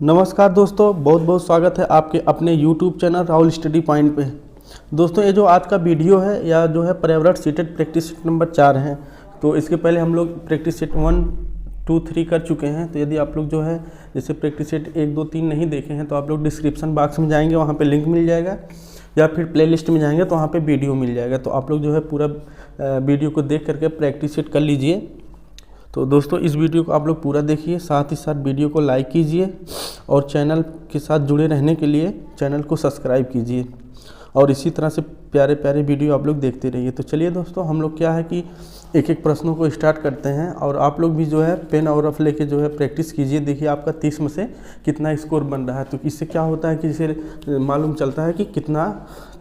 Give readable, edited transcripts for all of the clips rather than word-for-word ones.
नमस्कार दोस्तों, बहुत बहुत स्वागत है आपके अपने YouTube channel Rahul study point पे। दोस्तों, ये जो आज का वीडियो है या जो है पर्यावरण सीटेड प्रैक्टिस सेट नंबर 4 है। तो इसके पहले हम लोग प्रैक्टिस सेट 1, 2, 3 कर चुके हैं। तो यदि आप लोग जो है जैसे प्रैक्टिस सेट 1, 2, 3 नहीं देखे हैं तो आप लोग डिस्क्रिप्शन बॉक्स में जाएंगे, वहाँ पर लिंक मिल जाएगा, या फिर प्ले लिस्ट में जाएंगे तो वहाँ पर वीडियो मिल जाएगा। तो आप लोग जो है पूरा वीडियो को देख करके प्रैक्टिस सेट कर लीजिए। तो दोस्तों, इस वीडियो को आप लोग पूरा देखिए, साथ ही साथ वीडियो को लाइक कीजिए और चैनल के साथ जुड़े रहने के लिए चैनल को सब्सक्राइब कीजिए और इसी तरह से प्यारे प्यारे वीडियो आप लोग देखते रहिए। तो चलिए दोस्तों, हम लोग क्या है कि एक एक प्रश्नों को स्टार्ट करते हैं और आप लोग भी जो है पेन और रफ लेके जो है प्रैक्टिस कीजिए। देखिए आपका 30 में से कितना स्कोर बन रहा है। तो इससे क्या होता है कि जैसे मालूम चलता है कि कितना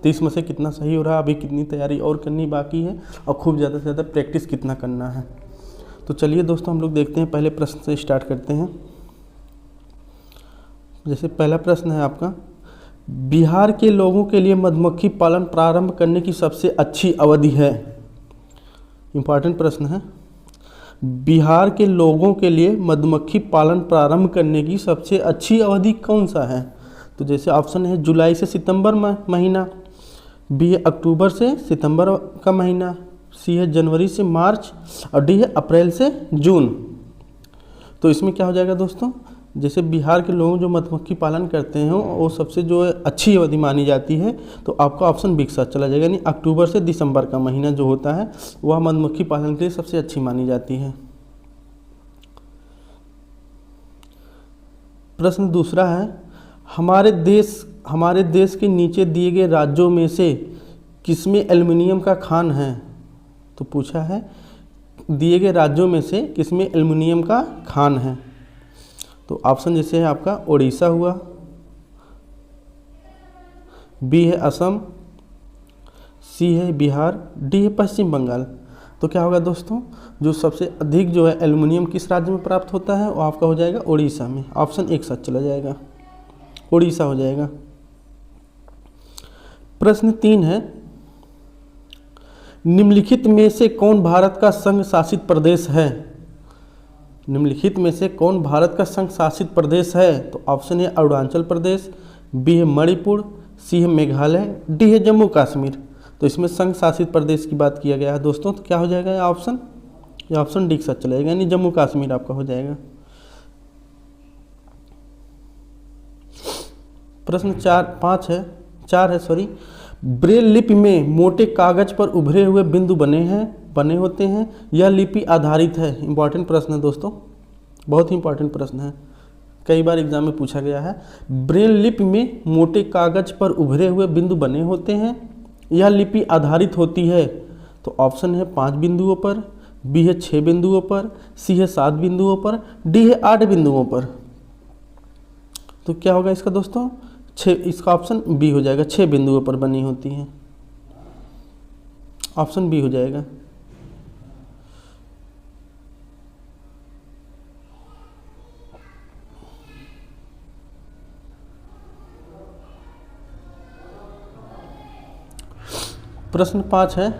30 में से कितना सही हो रहा है, अभी कितनी तैयारी और करनी बाकी है और खूब ज़्यादा से ज़्यादा प्रैक्टिस कितना करना है। तो चलिए दोस्तों, हम लोग देखते हैं, पहले प्रश्न से स्टार्ट करते हैं। जैसे पहला प्रश्न है आपका, बिहार के लोगों के लिए मधुमक्खी पालन प्रारंभ करने की सबसे अच्छी अवधि है। इम्पॉर्टेंट प्रश्न है। बिहार के लोगों के लिए मधुमक्खी पालन प्रारंभ करने की सबसे अच्छी अवधि कौन सा है? तो जैसे ऑप्शन है जुलाई से सितंबर महीना, बी है अक्टूबर से सितंबर का महीना, सी है जनवरी से मार्च और डी है अप्रैल से जून। तो इसमें क्या हो जाएगा दोस्तों, जैसे बिहार के लोग जो मधुमक्खी पालन करते हैं वो सबसे जो है अच्छी अवधि मानी जाती है। तो आपका ऑप्शन बी के साथ चला जाएगा, यानी अक्टूबर से दिसंबर का महीना जो होता है वह मधुमक्खी पालन के लिए सबसे अच्छी मानी जाती है। प्रश्न दूसरा है, हमारे देश के नीचे दिए गए राज्यों में से किसमें एल्युमिनियम का खान है? तो पूछा है दिए गए राज्यों में से किसमें एल्युमिनियम का खान है। तो ऑप्शन जैसे है आपका उड़ीसा हुआ, बी है असम, सी है बिहार, डी है पश्चिम बंगाल। तो क्या होगा दोस्तों, जो सबसे अधिक जो है एल्युमिनियम किस राज्य में प्राप्त होता है वो आपका हो जाएगा उड़ीसा में। ऑप्शन एक साथ चला जाएगा, उड़ीसा हो जाएगा। प्रश्न 3 है, निम्नलिखित में से कौन भारत का संघ शासित प्रदेश है? निम्नलिखित में से कौन भारत का संघ शासित प्रदेश है? तो ऑप्शन है अरुणाचल प्रदेश, बी है मणिपुर, सी है मेघालय, डी है जम्मू कश्मीर। तो इसमें संघ शासित प्रदेश की बात किया गया है दोस्तों। तो क्या हो जाएगा ये ऑप्शन डी के साथ चला जाएगा, यानी जम्मू कश्मीर आपका हो जाएगा। प्रश्न 4 है। ब्रेल लिपि में मोटे कागज पर उभरे हुए बिंदु बने होते हैं, यह लिपि आधारित है। इंपॉर्टेंट प्रश्न है दोस्तों, बहुत ही इंपॉर्टेंट प्रश्न है, कई बार एग्जाम में पूछा गया है। ब्रेल लिपि में मोटे कागज पर उभरे हुए बिंदु बने होते हैं, यह लिपि आधारित होती है। तो ऑप्शन है 5 बिंदुओं पर, बी है 6 बिंदुओं पर, सी है 7 बिंदुओं पर, डी है 8 बिंदुओं पर। तो क्या होगा इसका दोस्तों, इसका ऑप्शन बी हो जाएगा, 6 बिंदुओं पर बनी होती है। ऑप्शन बी हो जाएगा। प्रश्न 5 है,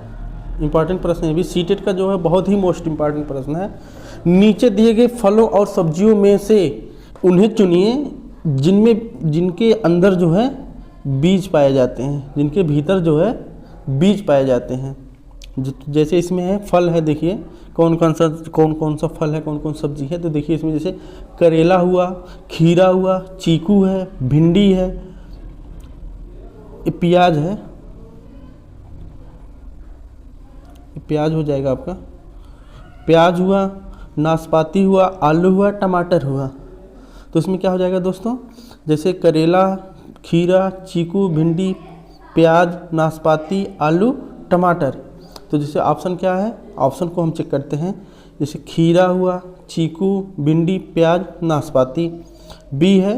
इंपॉर्टेंट प्रश्न है भी, सीटेट का जो है बहुत ही मोस्ट इंपॉर्टेंट प्रश्न है। नीचे दिए गए फलों और सब्जियों में से उन्हें चुनिए जिनके अंदर जो है बीज पाए जाते हैं, जिनके भीतर जो है बीज पाए जाते हैं। जैसे इसमें है फल है, देखिए कौन कौन सा फल है, कौन कौन सब्जी है। तो देखिए इसमें जैसे करेला हुआ, खीरा हुआ, चीकू है, भिंडी है, प्याज है, प्याज हो जाएगा आपका, प्याज हुआ, नाशपाती हुआ, आलू हुआ, टमाटर हुआ। तो इसमें क्या हो जाएगा दोस्तों, जैसे करेला, खीरा, चीकू, भिंडी, प्याज, नाशपाती, आलू, टमाटर। तो जैसे ऑप्शन क्या है, ऑप्शन को हम चेक करते हैं। जैसे खीरा हुआ, चीकू, भिंडी, प्याज, नाशपाती। बी है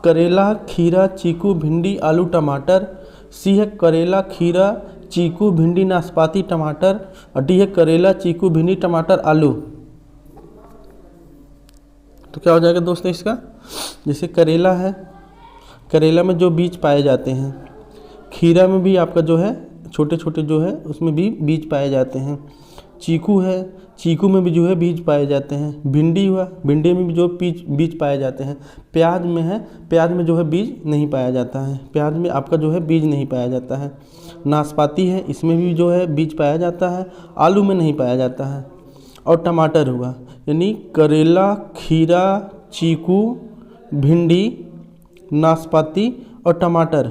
करेला, खीरा, चीकू, भिंडी, आलू, टमाटर। सी है करेला, खीरा, चीकू, भिंडी, नाशपाती, टमाटर। और डी है करेला, चीकू, भिंडी, टमाटर, आलू। तो क्या हो जाएगा दोस्तों इसका, जैसे करेला है, करेला में जो बीज पाए जाते हैं, खीरा में भी आपका जो है छोटे छोटे जो है उसमें भी बीज पाए जाते हैं, चीकू है, चीकू में भी जो है बीज पाए जाते हैं। भिंडी हुआ, भिंडी में भी जो बीज पाए जाते हैं। प्याज में है, प्याज में जो है बीज नहीं पाया जाता है, प्याज में आपका जो है बीज नहीं पाया जाता है। नाशपाती है, इसमें भी जो है बीज पाया जाता है, आलू में नहीं पाया जाता है। और टमाटर हुआ, यानी करेला, खीरा, चीकू, भिंडी, नाशपाती और टमाटर,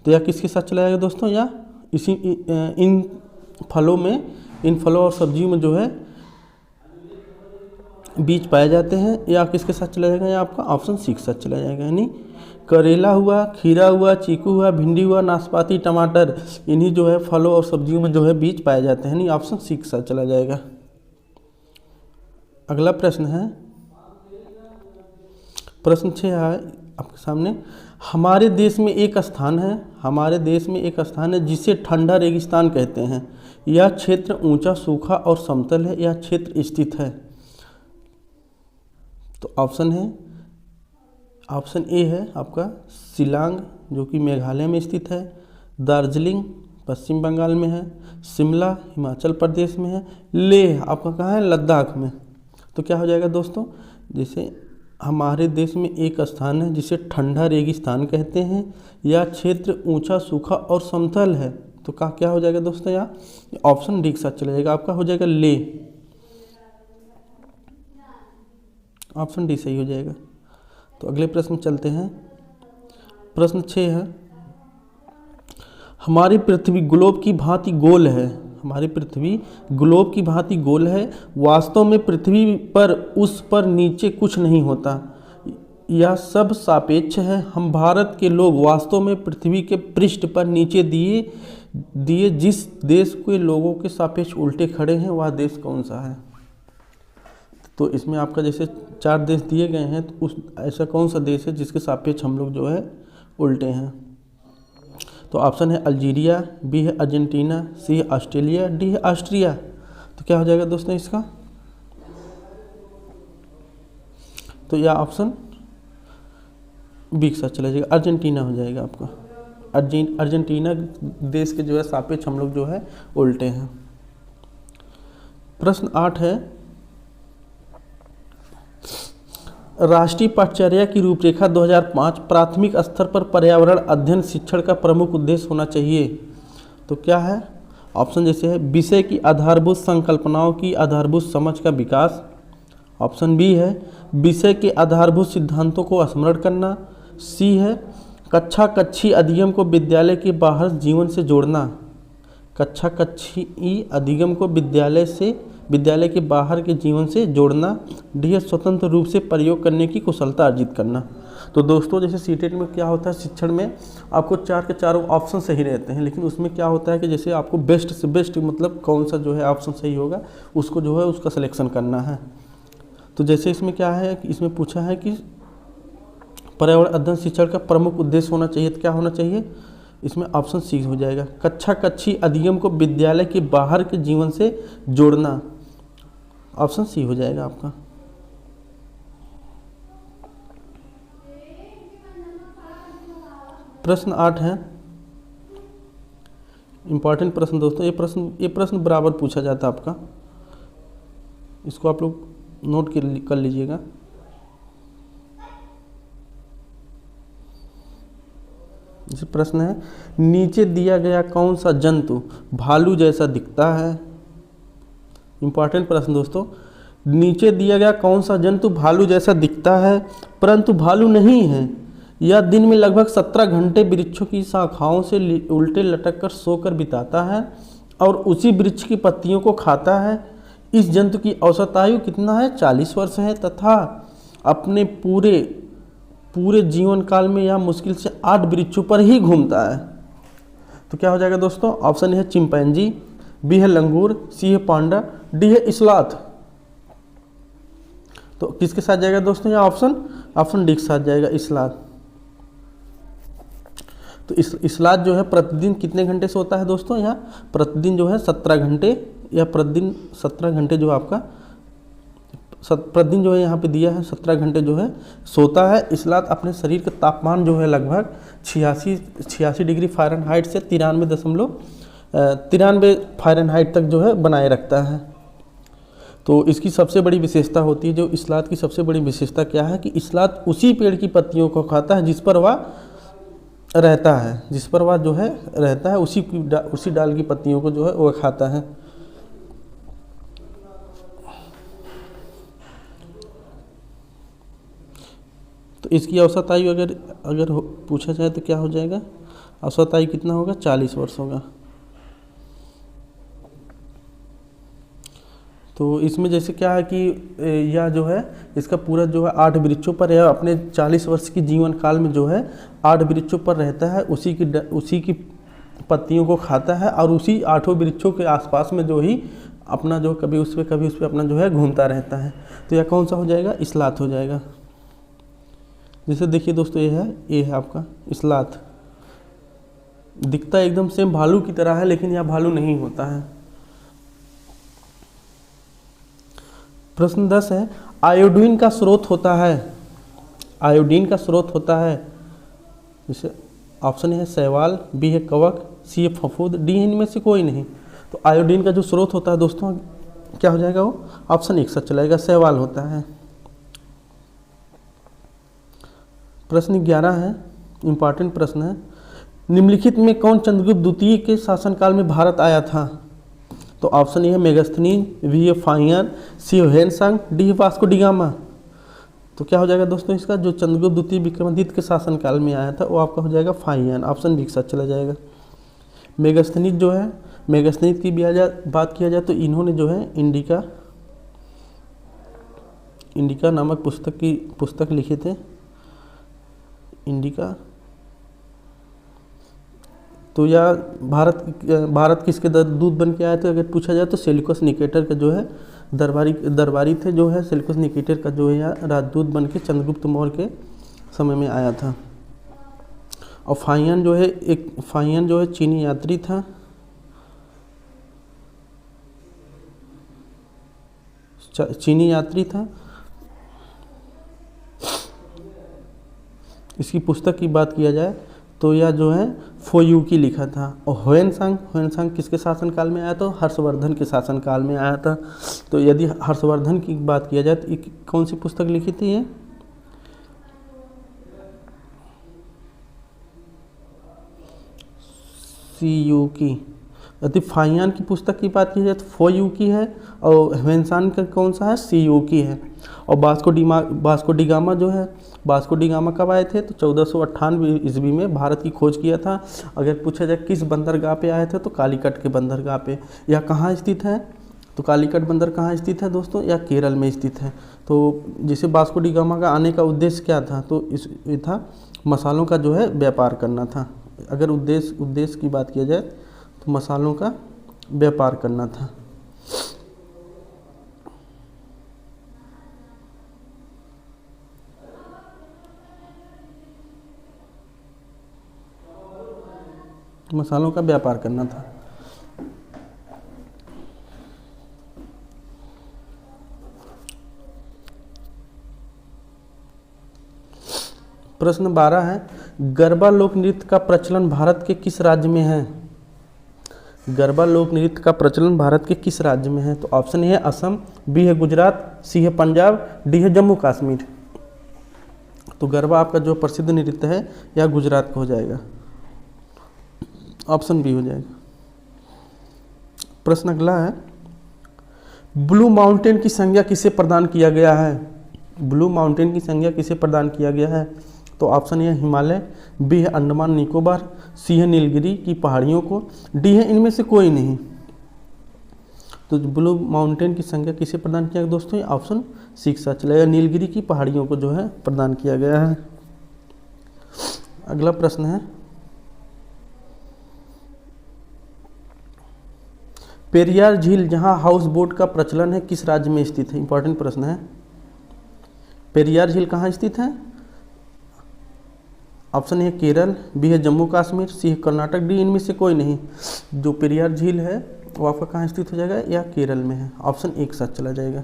तो यह किसके साथ चला जाएगा दोस्तों? या इन फलों में, इन फलों और सब्जियों में जो है बीज पाए जाते हैं, या किसके साथ चला जाएगा? या आपका ऑप्शन सी के साथ चला जाएगा। यानी करेला हुआ, खीरा हुआ, चीकू हुआ, भिंडी हुआ, नाशपाती, टमाटर, इन्हीं जो है फलों और सब्जियों में जो है बीज पाए जाते हैं, यानी ऑप्शन सी के साथ चला जाएगा। अगला प्रश्न है, प्रश्न 6 है आपके सामने। हमारे देश में एक स्थान है, हमारे देश में एक स्थान है जिसे ठंडा रेगिस्तान कहते हैं। यह क्षेत्र ऊंचा, सूखा और समतल है। यह क्षेत्र स्थित है। तो ऑप्शन है, ऑप्शन ए है आपका शिलांग, जो कि मेघालय में स्थित है। दार्जिलिंग पश्चिम बंगाल में है। शिमला हिमाचल प्रदेश में है। लेह आपका कहाँ है? लद्दाख में। तो क्या हो जाएगा दोस्तों? जैसे हमारे देश में एक स्थान है जिसे ठंडा रेगिस्तान कहते हैं, यह क्षेत्र ऊंचा, सूखा और समतल है। तो क्या हो जाएगा दोस्तों? यहाँ ऑप्शन डी के साथ चला जाएगा, आपका हो जाएगा ले, ऑप्शन डी सही हो जाएगा। तो अगले प्रश्न चलते हैं। प्रश्न 6 है, हमारी पृथ्वी ग्लोब की भांति गोल है। हमारी पृथ्वी ग्लोब की भांति गोल है। वास्तव में पृथ्वी पर, उस पर नीचे कुछ नहीं होता। यह सब सापेक्ष है। हम भारत के लोग वास्तव में पृथ्वी के पृष्ठ पर नीचे दिए जिस देश के लोगों के सापेक्ष उल्टे खड़े हैं, वह देश कौन सा है? तो इसमें आपका जैसे 4 देश दिए गए हैं, तो ऐसा कौन सा देश है जिसके सापेक्ष हम लोग जो है उल्टे हैं? तो ऑप्शन है अल्जीरिया, बी है अर्जेंटीना, सी है ऑस्ट्रेलिया, डी है ऑस्ट्रिया। तो क्या हो जाएगा दोस्तों इसका? तो यह ऑप्शन बी के साथ चला जाएगा, अर्जेंटीना हो जाएगा आपका। अर्जेंटीना देश के जो है सापेक्ष हम लोग जो है उल्टे हैं। प्रश्न 8 है, राष्ट्रीय पाठ्यचर्या की रूपरेखा 2005 प्राथमिक स्तर पर पर्यावरण अध्ययन शिक्षण का प्रमुख उद्देश्य होना चाहिए। तो क्या है? ऑप्शन जैसे है विषय की आधारभूत संकल्पनाओं की आधारभूत समझ का विकास। ऑप्शन बी है विषय के आधारभूत सिद्धांतों को स्मरण करना। सी है कक्षा कक्षी अधिगम को विद्यालय के बाहर जीवन से जोड़ना। कक्षा कक्षी अधिगम को विद्यालय के बाहर के जीवन से जोड़ना। डी है स्वतंत्र रूप से प्रयोग करने की कुशलता अर्जित करना। तो दोस्तों जैसे सीटेट में क्या होता है, शिक्षण में आपको 4 के 4 ऑप्शन सही रहते हैं, लेकिन उसमें क्या होता है कि जैसे आपको बेस्ट से बेस्ट मतलब कौन सा जो है ऑप्शन सही होगा उसको जो है उसका सिलेक्शन करना है। तो जैसे इसमें क्या है कि इसमें पूछा है कि पर्यावरण अध्ययन शिक्षण का प्रमुख उद्देश्य होना चाहिए, तो क्या होना चाहिए? इसमें ऑप्शन सी हो जाएगा, कक्षा कक्षी अधिगम को विद्यालय के बाहर के जीवन से जोड़ना। ऑप्शन सी हो जाएगा आपका। प्रश्न 8 है इंपॉर्टेंट प्रश्न दोस्तों। ये प्रश्न बराबर पूछा जाता है आपका, इसको आप लोग नोट कर लीजिएगा। जैसे प्रश्न है नीचे दिया गया कौन सा जंतु भालू जैसा दिखता है। इंपॉर्टेंट प्रश्न दोस्तों, नीचे दिया गया कौन सा जंतु भालू जैसा दिखता है परंतु भालू नहीं है। यह दिन में लगभग 17 घंटे वृक्षों की शाखाओं से उल्टे लटक कर सोकर बिताता है और उसी वृक्ष की पत्तियों को खाता है। इस जंतु की औसत आयु कितना है? 40 वर्ष है तथा अपने पूरे जीवन काल में यह मुश्किल से 8 वृक्षों पर ही घूमता है। तो क्या हो जाएगा दोस्तों? ऑप्शन है चिंपैंजी, बी है लंगूर, सी है पांडा, डी है स्लॉथ। तो किसके साथ जाएगा दोस्तों? यह ऑप्शन डी के साथ जाएगा, स्लॉथ। तो स्लॉथ जो है प्रतिदिन कितने घंटे सोता है दोस्तों? यहाँ प्रतिदिन जो है 17 घंटे, या प्रतिदिन 17 घंटे जो आपका प्रतिदिन जो है यहाँ पे दिया है 17 घंटे जो है सोता है। स्लॉथ अपने शरीर का तापमान जो है लगभग 86 डिग्री फ़ारेनहाइट से 93 फ़ारेनहाइट तक जो है बनाए रखता है। तो इसकी सबसे बड़ी विशेषता होती है, जो इस्लात की सबसे बड़ी विशेषता क्या है कि इस्लात उसी पेड़ की पत्तियों को खाता है जिस पर वह रहता है, जिस पर वह जो है रहता है, उसी डाल की पत्तियों को जो है वह खाता है। तो इसकी औसत आयु अगर पूछा जाए तो क्या हो जाएगा, औसत आयु कितना होगा, 40 वर्ष होगा। तो इसमें जैसे क्या है कि यह जो है इसका पूरा जो है 8 वृक्षों पर यह अपने 40 वर्ष की जीवन काल में जो है 8 वृक्षों पर रहता है, उसी की पत्तियों को खाता है और उसी 8 वृक्षों के आसपास में जो ही अपना जो कभी उस पर अपना जो है घूमता रहता है। तो यह कौन सा हो जाएगा, इस्लात हो जाएगा। जैसे देखिए दोस्तों, ये है आपका इस्लात। दिखता एकदम सेम भालू की तरह है, लेकिन यह भालू नहीं होता है। प्रश्न 10 है, आयोडीन का स्रोत होता है, आयोडीन का स्रोत होता है। जैसे ऑप्शन है शैवाल, बी है कवक, सी है फफूंद, डी है इनमें से कोई नहीं। तो आयोडीन का जो स्रोत होता है दोस्तों क्या हो जाएगा, वो ऑप्शन 1 सच चलेगा, शैवाल होता है। प्रश्न 11 है, इंपॉर्टेंट प्रश्न है, निम्नलिखित में कौन चंद्रगुप्त द्वितीय के शासनकाल में भारत आया था। तो ऑप्शन ए है मेगास्थनीज, बी है फाहियान, सी है ह्वेनसांग, डी है वास्को डी गामा। तो क्या हो जाएगा दोस्तों, इसका जो चंद्रगुप्त द्वितीय विक्रमादित्य के शासनकाल में आया था वो आपका हो जाएगा फाहियान, ऑप्शन बी सच चला जाएगा। मेगास्थनीज जो है, मेगास्थनीज की बात किया जाए तो इन्होंने जो है इंडिका नामक पुस्तक लिखे थे, इंडिका। तो यह भारत किसके दूत बन के आए थे अगर पूछा जाए तो सेल्यूकस निकेटर का जो है दरबारी थे, जो है सेल्यूकस निकेटर का जो है यह राजदूत बन के चंद्रगुप्त मौर्य के समय में आया था। और फाहियान जो है चीनी यात्री था, चीनी यात्री था। इसकी पुस्तक की बात किया जाए तो यह जो है फोयूकी लिखा था। और ह्वेनसांग किसके शासनकाल में आया था, हर्षवर्धन के शासनकाल में आया था। तो यदि हर्षवर्धन की बात किया जाए तो कौन सी पुस्तक लिखी थी ये, सीयूकी। यदि फाहियान की पुस्तक की बात की जाए तो फोयूकी है, और ह्वेनसांग का कौन सा है, सीयूकी है। और वास्को डी गामा जो है, वास्को डी गामा कब आए थे तो 1498 ईस्वी में भारत की खोज किया था। अगर पूछा जाए किस बंदरगाह पे आए थे तो कालीकट के बंदरगाह पे। यह कहाँ स्थित है, तो कालीकट बंदर कहाँ स्थित है दोस्तों, यह केरल में स्थित है। तो जैसे वास्को डी गामा का आने का उद्देश्य क्या था, तो ये था मसालों का जो है व्यापार करना था। अगर उद्देश्य की बात किया जाए तो मसालों का व्यापार करना था। मसालों का व्यापार करना था। प्रश्न 12 है, गरबा लोक नृत्य का प्रचलन भारत के किस राज्य में है। गरबा लोक नृत्य का प्रचलन भारत के किस राज्य में है। तो ऑप्शन ए है असम, बी है गुजरात, सी है पंजाब, डी है जम्मू कश्मीर। तो गरबा आपका जो प्रसिद्ध नृत्य है यह गुजरात का हो जाएगा, ऑप्शन बी हो जाएगा। प्रश्न अगला है, ब्लू माउंटेन की संज्ञा किसे प्रदान किया गया है। ब्लू माउंटेन की संज्ञा किसे प्रदान किया गया है। तो ऑप्शन ए है हिमालय, बी है अंडमान निकोबार, सी है नीलगिरी की पहाड़ियों को, डी है इनमें से कोई नहीं। तो ब्लू माउंटेन की संज्ञा किसे प्रदान किया गया दोस्तों, ऑप्शन सी सच चलेगा, नीलगिरी की पहाड़ियों को जो है प्रदान किया गया है। अगला प्रश्न है, पेरियार झील जहां हाउस बोट का प्रचलन है किस राज्य में स्थित है। इंपॉर्टेंट प्रश्न है, पेरियार झील कहाँ स्थित है। ऑप्शन है केरल, बी है जम्मू कश्मीर, सी है कर्नाटक, डी इनमें से कोई नहीं। जो पेरियार झील है वो आपका कहाँ स्थित हो जाएगा, या केरल में है, ऑप्शन 1 सच चला जाएगा।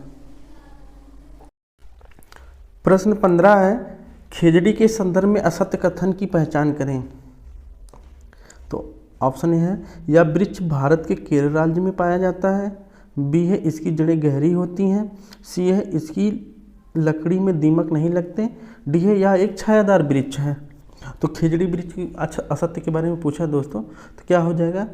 प्रश्न 15 है, खेजड़ी के संदर्भ में असत्य कथन की पहचान करें। तो ऑप्शन है, यह वृक्ष भारत के केरल राज्य में पाया जाता है, बी है इसकी जड़ें गहरी होती हैं, सी है इसकी लकड़ी में दीमक नहीं लगते, डी है यह एक छायादार वृक्ष है। तो खिजड़ी वृक्ष की अच्छा असत्य के बारे में पूछा दोस्तों, तो क्या हो जाएगा,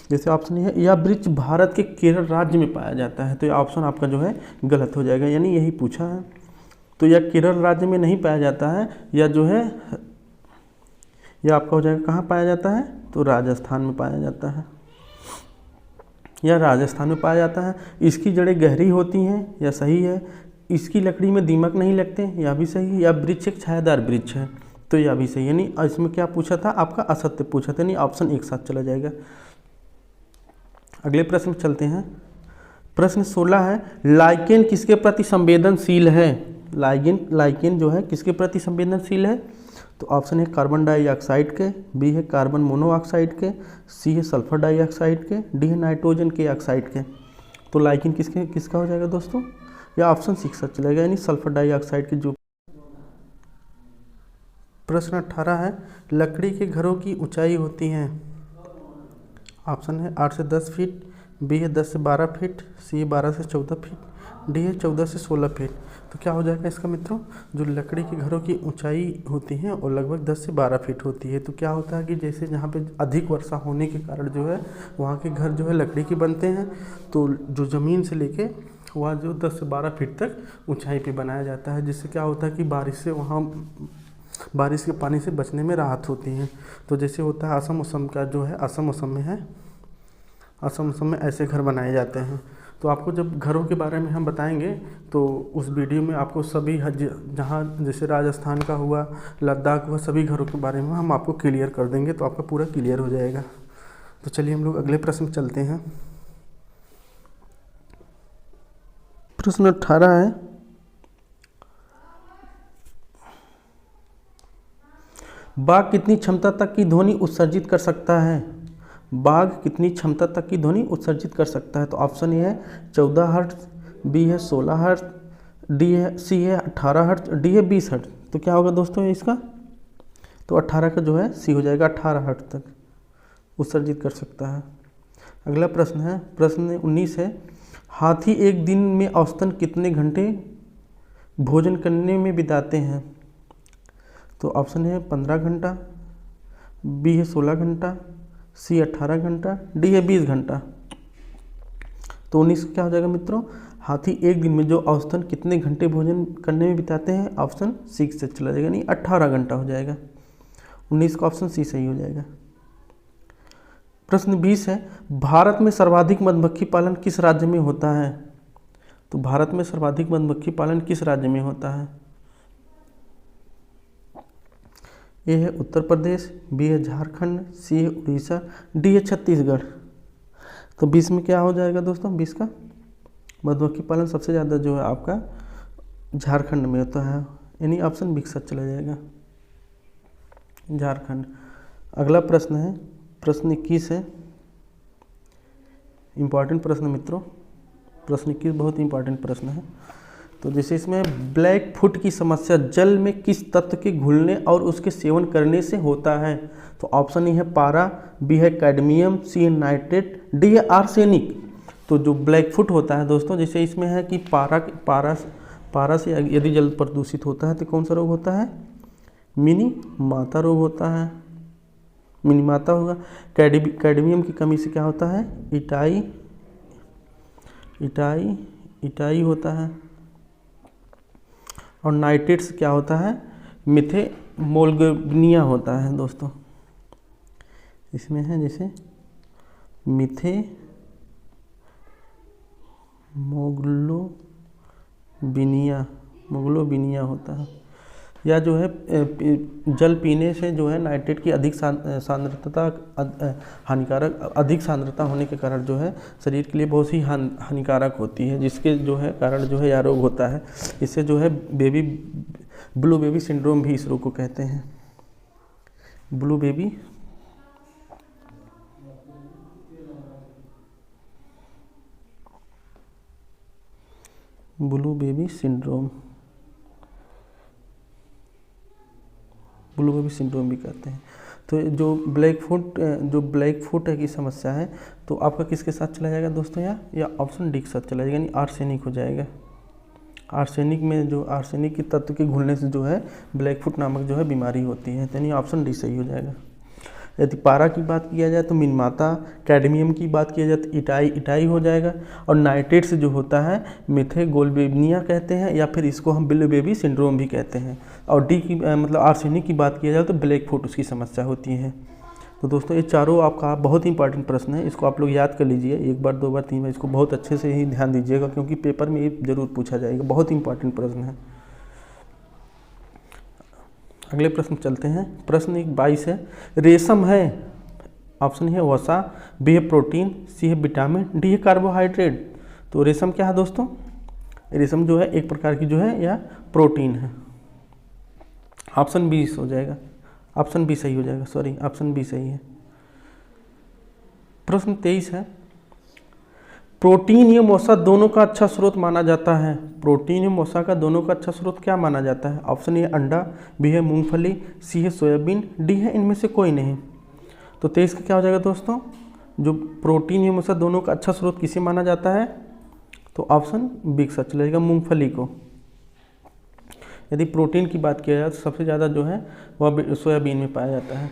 जैसे ऑप्शन है यह वृक्ष भारत के केरल राज्य में पाया जाता है, तो यह ऑप्शन आपका जो है गलत हो जाएगा, यानी यही पूछा है। तो यह केरल राज्य में नहीं पाया जाता है, या जो है यह आपका हो जाएगा कहाँ पाया जाता है, तो राजस्थान में पाया जाता है, या राजस्थान में पाया जाता है। इसकी जड़ें गहरी होती हैं, यह सही है। इसकी लकड़ी में दीमक नहीं लगते, यह भी सही है। यह वृक्ष एक छायादार वृक्ष है, तो यह भी सही है। यानी इसमें क्या पूछा था, आपका असत्य पूछा था, यानी ऑप्शन एक साथ चला जाएगा। अगले प्रश्न में चलते हैं। प्रश्न 16 है, लाइकेन किसके प्रति संवेदनशील है। लाइकेन जो है किसके प्रति संवेदनशील है, तो ऑप्शन है कार्बन डाइऑक्साइड के, बी है कार्बन मोनोऑक्साइड के, सी है सल्फर डाइऑक्साइड के, डी है नाइट्रोजन के ऑक्साइड के। तो लाइकेन किसका हो जाएगा दोस्तों, या ऑप्शन 6 सच चलेगा, यानी सल्फर डाइऑक्साइड के। जो प्रश्न 18 है, लकड़ी के घरों की ऊंचाई होती है। ऑप्शन है 8 से 10 फीट, बी है 10 से 12 फीट, सी है 12 से 14 फीट, डी है 14 से 16 फीट। तो क्या हो जाएगा इसका मित्रों, जो लकड़ी के घरों की ऊंचाई होती है और लगभग 10 से 12 फीट होती है। तो क्या होता है कि जैसे जहाँ पे अधिक वर्षा होने के कारण जो है वहाँ के घर जो है लकड़ी के बनते हैं, तो जो ज़मीन से लेके वहाँ जो 10 से 12 फीट तक ऊंचाई पे बनाया जाता है, जिससे क्या होता है कि बारिश के पानी से बचने में राहत होती है। तो जैसे होता है असम मौसम का जो है, असम मौसम में है, असम मौसम में ऐसे घर बनाए जाते हैं। तो आपको जब घरों के बारे में हम बताएंगे तो उस वीडियो में आपको सभी जहाँ जैसे राजस्थान का हुआ, लद्दाख हुआ, सभी घरों के बारे में हम आपको क्लियर कर देंगे, तो आपका पूरा क्लियर हो जाएगा। तो चलिए हम लोग अगले प्रश्न चलते हैं। प्रश्न 18 है, बाघ कितनी क्षमता तक की ध्वनि उत्सर्जित कर सकता है। बाघ कितनी क्षमता तक की ध्वनि उत्सर्जित कर सकता है, तो ऑप्शन ए है 14 हर्ट्ज, बी है 16 हर्ट्ज, सी है 18 हर्ट्ज, डी है 20 हर्ट्ज। तो क्या होगा दोस्तों इसका, तो 18 का जो है सी हो जाएगा, 18 हर्ट्ज तक उत्सर्जित कर सकता है। अगला प्रश्न है, प्रश्न 19 है, हाथी एक दिन में औसतन कितने घंटे भोजन करने में बिताते हैं। तो ऑप्शन है 15 घंटा, बी है 16 घंटा, सी 18 घंटा, डी है 20 घंटा। तो 19 क्या हो जाएगा मित्रों, हाथी एक दिन में जो औसतन कितने घंटे भोजन करने में बिताते हैं, ऑप्शन 6 से चला जाएगा, यानी 18 घंटा हो जाएगा। 19 का ऑप्शन सी सही हो जाएगा। प्रश्न 20 है, भारत में सर्वाधिक मधुमक्खी पालन किस राज्य में होता है। तो भारत में सर्वाधिक मधुमक्खी पालन किस राज्य में होता है, ए है उत्तर प्रदेश, बी है झारखंड, सी है उड़ीसा, डी है छत्तीसगढ़। तो 20 में क्या हो जाएगा दोस्तों, 20 का मधुमक्खी पालन सबसे ज़्यादा जो है आपका झारखंड में होता है, यानी ऑप्शन बी सच चला जाएगा, झारखंड। अगला प्रश्न है, प्रश्न 21 है, इम्पॉर्टेंट प्रश्न मित्रों, प्रश्न 21 बहुत इंपॉर्टेंट प्रश्न है। तो जैसे इसमें ब्लैक फुट की समस्या जल में किस तत्व के घुलने और उसके सेवन करने से होता है। तो ऑप्शन ए है पारा, बी है कैडमियम, सी है नाइट्रेट, डी है आर्सेनिक। तो जो ब्लैक फुट होता है दोस्तों, जैसे इसमें है कि पारा से यदि जल प्रदूषित होता है तो कौन सा रोग होता है, मिनी माता रोग होता है, मिनी माता होगा। कैडमियम की कमी से क्या होता है, इटाई होता है। और नाइट्रेट से क्या होता है, मिथेमोग्लोबिनिया होता है दोस्तों। इसमें है जैसे मोग्लोबिनिया होता है, या जो है जल पीने से जो है नाइट्रेट की अधिक सांद्रता होने के कारण जो है शरीर के लिए बहुत ही हानिकारक होती है, जिसके जो है कारण जो है यह रोग होता है। इससे जो है ब्लू बेबी सिंड्रोम भी इस रोग को कहते हैं, ब्लू बेबी सिंड्रोम भी कहते हैं। तो जो ब्लैक फुट की समस्या है तो आपका किसके साथ चला जाएगा दोस्तों, या ऑप्शन डी के साथ चला जाएगा, यानी आर्सेनिक हो जाएगा। आर्सेनिक में जो आर्सेनिक के तत्व के घुलने से जो है ब्लैक फुट नामक जो है बीमारी होती है, यानी ऑप्शन डी सही हो जाएगा। यदि पारा की बात किया जाए तो मिनमाता, कैडमियम की बात किया जाए तो इटाई हो जाएगा, और नाइट्रेट से जो होता है मेथेगोल्बिनिया कहते हैं, या फिर इसको हम बिल्ली बेबी सिंड्रोम भी कहते हैं। और डी की मतलब आर्सेनिक की बात किया जाए तो ब्लैक फुट उसकी समस्या होती है। तो दोस्तों ये चारों आपका बहुत इंपॉर्टेंट प्रश्न है, इसको आप लोग याद कर लीजिए, एक बार, दो बार, तीन बार, इसको बहुत अच्छे से ही ध्यान दीजिएगा, क्योंकि पेपर में ये जरूर पूछा जाएगा, बहुत इंपॉर्टेंट प्रश्न है। अगले प्रश्न चलते हैं। प्रश्न 22 है, रेशम है, ऑप्शन है वसा, बी है प्रोटीन, सी है विटामिन, डी है कार्बोहाइड्रेट। तो रेशम क्या है दोस्तों, रेशम जो है एक प्रकार की जो है या प्रोटीन है। ऑप्शन बी हो जाएगा, ऑप्शन बी सही हो जाएगा, सॉरी ऑप्शन बी सही है। प्रश्न 23 है, प्रोटीन या वसा दोनों का अच्छा स्रोत माना जाता है। प्रोटीन या वसा का दोनों का अच्छा स्रोत क्या माना जाता है? ऑप्शन ए अंडा, बी है मूंगफली, सी है सोयाबीन, डी है इनमें से कोई नहीं। तो 23 का क्या हो जाएगा दोस्तों, जो प्रोटीन या वसा दोनों का अच्छा स्रोत किसे माना जाता है? तो ऑप्शन बी के साथ चलेगा, मूंगफली को। यदि प्रोटीन की बात किया जाए तो सबसे ज़्यादा जो है वह सोयाबीन में पाया जाता है।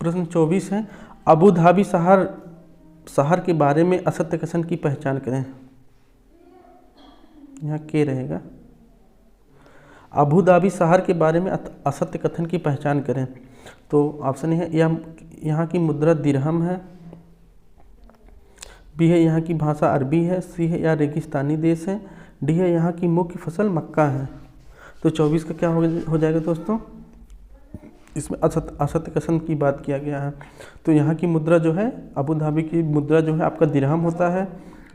प्रश्न 24 है, अबू धाबी शहर के बारे में असत्य कथन की पहचान करें। यहाँ के रहेगा, अबू धाबी शहर के बारे में असत्य कथन की पहचान करें। तो ऑप्शन है यहाँ की मुद्रा दिरहम है, बी है यहाँ की भाषा अरबी है, सी है या रेगिस्तानी देश है, डी है यहाँ की मुख्य फसल मक्का है। तो 24 का क्या हो जाएगा दोस्तों, इसमें असत्य कथन की बात किया गया है। तो यहाँ की मुद्रा जो है, अबू धाबी की मुद्रा जो है आपका दिरहम होता है,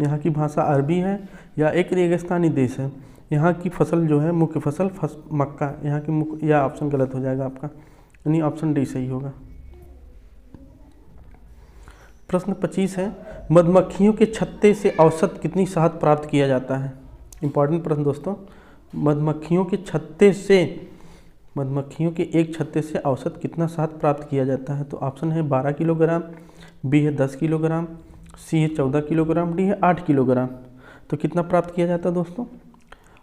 यहाँ की भाषा अरबी है, या एक रेगिस्तानी देश है। यहाँ की फसल जो है मुख्य फसल मक्का, यहाँ की यह ऑप्शन गलत हो जाएगा आपका, यानी ऑप्शन डी सही होगा। प्रश्न 25 है, मधुमक्खियों के छत्ते से औसत कितनी शहद प्राप्त किया जाता है? इंपॉर्टेंट प्रश्न दोस्तों, मधुमक्खियों के एक छत्ते से औसत कितना शहद प्राप्त किया जाता है? तो ऑप्शन है 12 किलोग्राम, बी है 10 किलोग्राम, सी है 14 किलोग्राम, डी है 8 किलोग्राम। तो कितना प्राप्त किया जाता है दोस्तों?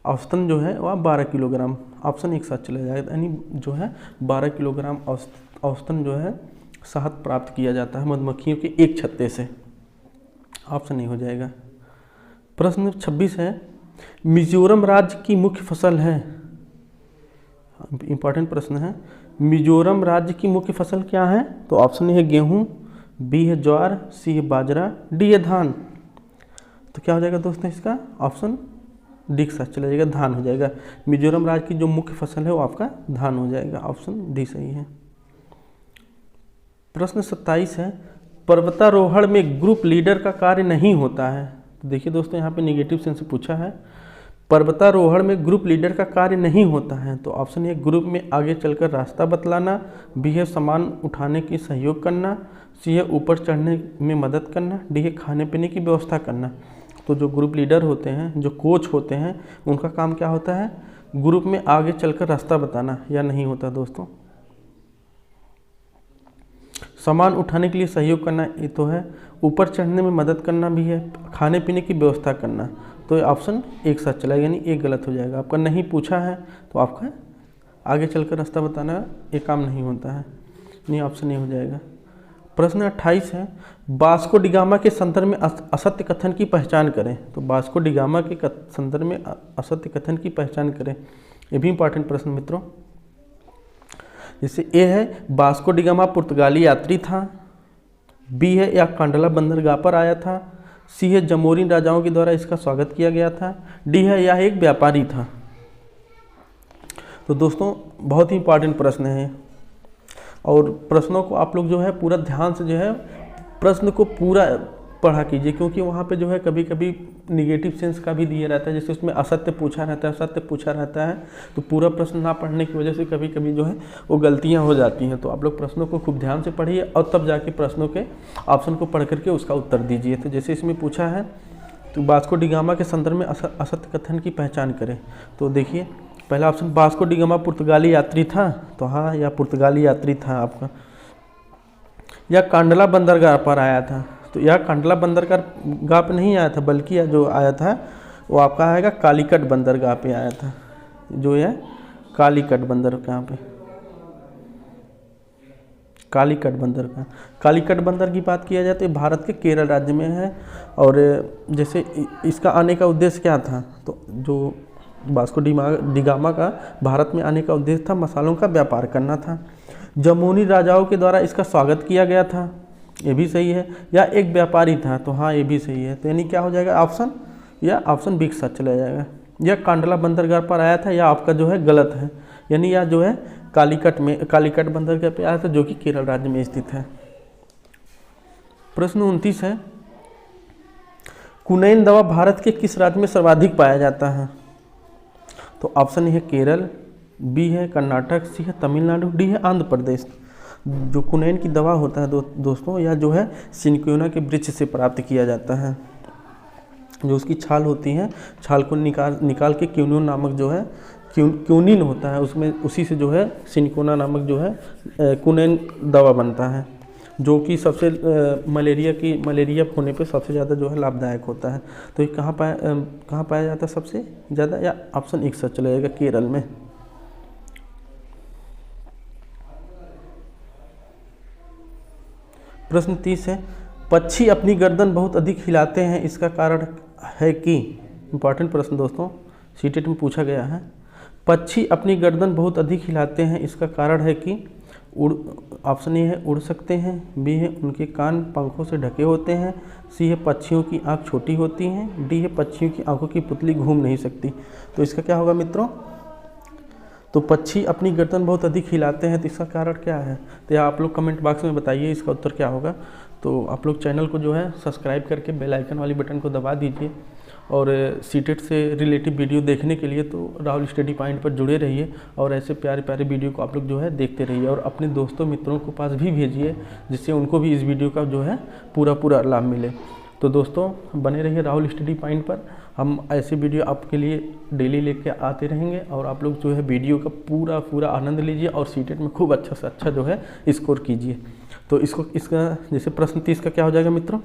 औसतन जो है वह 12 किलोग्राम, ऑप्शन एक साथ चला जाएगा, यानी जो है 12 किलोग्राम औसतन जो है शहद प्राप्त किया जाता है मधुमक्खियों के एक छत्ते से, ऑप्शन नहीं हो जाएगा। प्रश्न 26 है, मिजोरम राज्य की मुख्य फसल है। इंपॉर्टेंट प्रश्न है, मिजोरम राज्य की मुख्य फसल क्या है? तो ऑप्शन है गेहूं, बी है ज्वार, सी है बाजरा, डी है धान। तो क्या हो जाएगा दोस्तों इसका, ऑप्शन डी के साथ चला जाएगा, धान हो जाएगा। मिजोरम राज्य की जो मुख्य फसल है वो आपका धान हो जाएगा, ऑप्शन डी सही है। प्रश्न 27 है, पर्वतारोहण में ग्रुप लीडर का कार्य नहीं होता है। तो देखिए दोस्तों यहाँ पे नेगेटिव सेंस से पूछा है, पर्वतारोहण में ग्रुप लीडर का कार्य नहीं होता है। तो ऑप्शन है ग्रुप में आगे चलकर रास्ता बतलाना, बी है सामान उठाने की सहयोग करना, सी है ऊपर चढ़ने में मदद करना, डी है खाने पीने की व्यवस्था करना। तो जो ग्रुप लीडर होते हैं, जो कोच होते हैं, उनका काम क्या होता है? ग्रुप में आगे चलकर रास्ता बताना, या नहीं होता दोस्तों? सामान उठाने के लिए सहयोग करना ये तो है, ऊपर चढ़ने में मदद करना भी है, खाने पीने की व्यवस्था करना। तो ये ऑप्शन एक साथ चलाएगा, यानी एक गलत हो जाएगा आपका। नहीं पूछा है तो आपका आगे चलकर रास्ता बताना ये काम नहीं होता है, नहीं ऑप्शन नहीं हो जाएगा। प्रश्न 28 है, वास्को डी गामा के संदर्भ में असत्य कथन की पहचान करें। तो वास्को डी गामा के संदर्भ में असत्य कथन की पहचान करें, ये भी इंपॉर्टेंट प्रश्न मित्रों। जैसे ए है, वास्को डी गामा पुर्तगाली यात्री था, बी है या कांडला बंदरगाह पर आया था, सी है जमोरिन राजाओं के द्वारा इसका स्वागत किया गया था, डी है यह एक व्यापारी था। तो दोस्तों बहुत ही इंपॉर्टेंट प्रश्न है, और प्रश्नों को आप लोग जो है पूरा ध्यान से जो है प्रश्न को पूरा पढ़ा कीजिए, क्योंकि वहाँ पे जो है कभी कभी निगेटिव सेंस का भी दिया रहता है, जैसे उसमें असत्य पूछा रहता है, सत्य पूछा रहता है। तो पूरा प्रश्न ना पढ़ने की वजह से कभी कभी जो है वो गलतियाँ हो जाती हैं। तो आप लोग प्रश्नों को खूब ध्यान से पढ़िए, और तब जाके प्रश्नों के ऑप्शन को पढ़ करके उसका उत्तर दीजिए। तो जैसे इसमें पूछा है, तो वास्को डी गामा के संदर्भ में असत्य कथन की पहचान करें। तो देखिए पहला ऑप्शन वास्को डी गामा पुर्तगाली यात्री था, तो हाँ यह पुर्तगाली यात्री था आपका। यह कांडला बंदरगाह पर आया था, तो यह कांडला बंदरगाह पे नहीं आया था, बल्कि यह जो आया था वो आपका आएगा कालीकट बंदरगाह पे आया था, जो है कालीकट बंदरगाह पे, कालीकट बंदरगाह। कालीकट बंदर की बात किया जाए तो भारत के केरल राज्य में है। और जैसे इसका आने का उद्देश्य क्या था, तो जो वास्को डी गामा का भारत में आने का उद्देश्य था मसालों का व्यापार करना था। जमूनी राजाओं के द्वारा इसका स्वागत किया गया था, ये भी सही है। या एक व्यापारी था, तो हाँ ये भी सही है। तो यानी क्या हो जाएगा ऑप्शन, या ऑप्शन बी के साथ चला जाएगा। यह कांडला बंदरगाह पर आया था, या आपका जो है गलत है, यानी यह जो है कालीकट बंदरगाह पे आया था, जो कि केरल राज्य में स्थित है। प्रश्न 29 है, कुनैन दवा भारत के किस राज्य में सर्वाधिक पाया जाता है? तो ऑप्शन ए है केरल, बी है कर्नाटक, सी है तमिलनाडु, डी है आंध्र प्रदेश। जो कुनैन की दवा होता है दोस्तों, यह जो है सिनक्योना के वृक्ष से प्राप्त किया जाता है। जो उसकी छाल होती है, छाल को निकाल के क्यूनिन नामक जो है क्यूनिन होता है, उसमें उसी से जो है सिनक्योना नामक जो है कुनैन दवा बनता है, जो कि सबसे मलेरिया होने पे सबसे ज़्यादा जो है लाभदायक होता है। तो ये कहाँ पाया जाता है सबसे ज़्यादा? या ऑप्शन एक साथ चला जाएगा केरल में। प्रश्न 30 है, पक्षी अपनी गर्दन बहुत अधिक हिलाते हैं, इसका कारण है कि? इंपॉर्टेंट प्रश्न दोस्तों, सीटेट में पूछा गया है। पक्षी अपनी गर्दन बहुत अधिक हिलाते हैं, इसका कारण है कि? ऑप्शन ए है उड़ सकते हैं, बी है उनके कान पंखों से ढके होते हैं, सी है पक्षियों की आँख छोटी होती हैं, डी है पक्षियों की आँखों की पुतली घूम नहीं सकती। तो इसका क्या होगा मित्रों? तो पक्षी अपनी गर्दन बहुत अधिक हिलाते हैं, तो इसका कारण क्या है? तो यह आप लोग कमेंट बॉक्स में बताइए इसका उत्तर क्या होगा। तो आप लोग चैनल को जो है सब्सक्राइब करके बेल आइकन वाली बटन को दबा दीजिए। और सीटेट से रिलेटिव वीडियो देखने के लिए तो राहुल स्टडी पॉइंट पर जुड़े रहिए, और ऐसे प्यारे प्यारे वीडियो को आप लोग जो है देखते रहिए, और अपने दोस्तों मित्रों को पास भी भेजिए, जिससे उनको भी इस वीडियो का जो है पूरा लाभ मिले। तो दोस्तों बने रहिए राहुल स्टडी पॉइंट पर, हम ऐसे वीडियो आपके लिए डेली लेके आते रहेंगे, और आप लोग जो है वीडियो का पूरा आनंद लीजिए, और सीटेट में खूब अच्छा से अच्छा जो है स्कोर कीजिए। तो इसका जैसे प्रश्न 30 का क्या हो जाएगा मित्रों?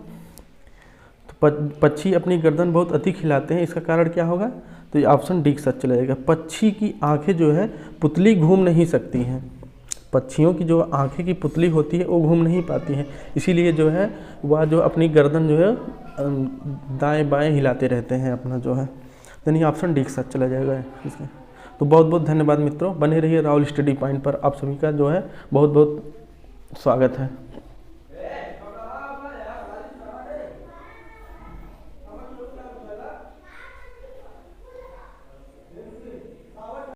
तो पक्षी अपनी गर्दन बहुत अधिक हिलाते हैं, इसका कारण क्या होगा? तो ये ऑप्शन डी के साथ चला जाएगा। पक्षी की आंखें जो है पुतली घूम नहीं सकती हैं, पक्षियों की जो आंखें की पुतली होती है वो घूम नहीं पाती हैं, इसीलिए जो है वह जो अपनी गर्दन जो है दाएं बाएं हिलाते रहते हैं अपना जो है। यानी ऑप्शन डी के साथ चला जाएगा इसमें। तो बहुत बहुत धन्यवाद मित्रों, बने रहिए राहुल स्टडी पॉइंट पर। आप सभी का जो है बहुत बहुत स्वागत है।